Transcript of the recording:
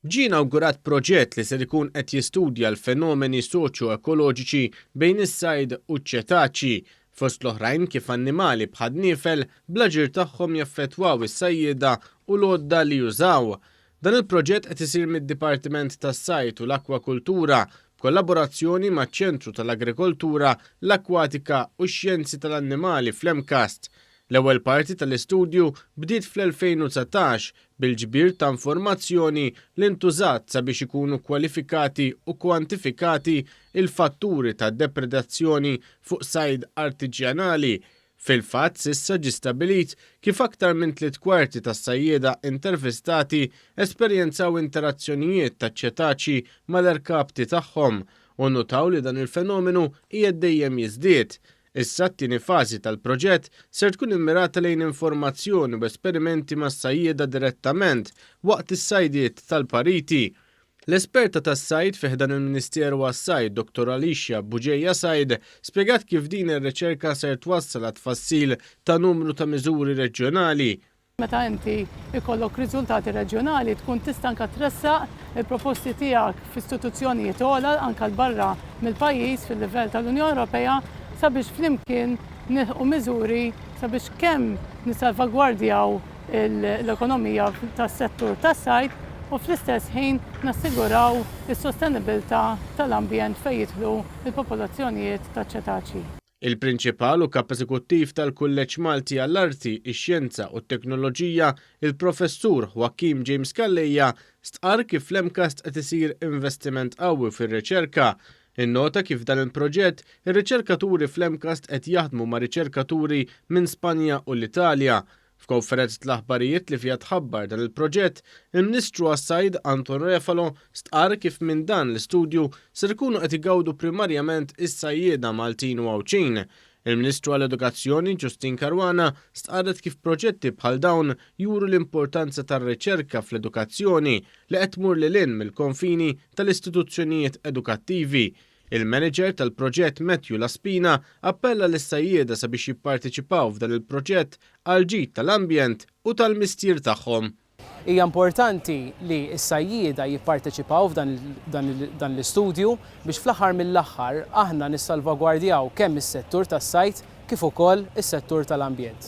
Ġie inawgurat proġett li ser ikun qed jistudja l-fenomeni soċjo-ekoloġiċi bejn is-sajd u ċ-ċetaċi, fost l-oħrajn kif annimali bħal nifel bl-aġir tagħhom jaffettwaw is-sajjieda u l-għodda li jużaw. Dan il-proġett qed isir mid-Dipartiment tas-Sajd u l-Akwakultura b'kollaborazzjoni maċ-Ċentru tal-Agrikoltura, l-Akkwatika u x-Xjenzi tal-Annimali fl-MCAST. L-ewwel parti tal-istudju bdiet fl-2019 bil-ġbir ta' informazzjoni li ntużat sabiex ikunu kwalifikati u kwantifikati il-fatturi ta' depredazzjoni fuq sajd artiġjanali. Fil-fatt s'issa ġie stabbilit kif aktar minn 3/4 tas-sajjieda intervistati esperjenzaw interazzjonijiet taċ-ċetaċi mal-erkapti tagħhom u notaw li dan il-fenomenu qiegħed dejjem jiżdied. Issa t-tieni fażi tal-proġett ser tkun immirata lejn informazzjoni u esperimenti mas-sajjieda direttament waqt is-sajdiet tal-pariti. L-esperta tas-sajd fih dan il-Ministeru għas-Sajd, Dr. Alicia Buġejja Sajd, spjegat kif din ir-riċerka ser twassal għat tfassil ta' numru ta' miżuri reġjonali. Meta inti ikollok riżultati reġjonali tkun tista' anke tressaq il-proposti tiegħek f'istituzzjonijiet ogħla anke l-barra mill-pajjiż fil-livell tal-Unjoni Ewropea sabiex flimkien nieħu miżuri sabiex kemm nissalvagwardjaw l-ekonomija tas-settur tas-sajd u fl-istess ħin nassiguraw is-sostenibilità tal-ambjent fejn jidħlu l-popolazzjonijiet taċ-ċetaċi. Il-prinċipal u kap eżekuttiv tal-Kulleġġ Malti għall-Arti, ix-Xjenza u t-Teknoloġija, il-Professur Joaquim James Calleja, stqarr kif fl-MCAST qed isir investiment qawwi fir-riċerka. Innota kif dan il-proġett ir-riċerkaturi fl-MCAST qed jaħdmu ma' riċerkaturi minn Spanja u l-Italja. F'konferenza tal-aħbarijiet li fiha tħabbar dan il-proġett, il-Ministru għas-Sajd Anton Refalo stqarr kif minn dan l-istudju ser ikunu qed igawdu primarjament is-sajjieda Maltin u Għawċin. Il-Ministru għall-Edukazzjoni Ġustin Karwana stqarret kif proġetti bħal dawn juru l-importanza tar-riċerka fl-edukazzjoni li qed tmur lil hinn mill-konfini tal-istituzzjonijiet edukattivi. Il-manager tal-proġett Matthew Laspina appella lis-sajjieda sabiex jipparteċipaw f'dan il-proġett għal ġid tal-ambjent u tal-mistier tagħhom. Hija importanti li s-sajjieda jipparteċipaw f'dan l-istudju biex fl-aħħar mill-aħħar aħna nissalvagwardjaw kemm is-settur tas-sajd kif ukoll is-settur tal-ambjent.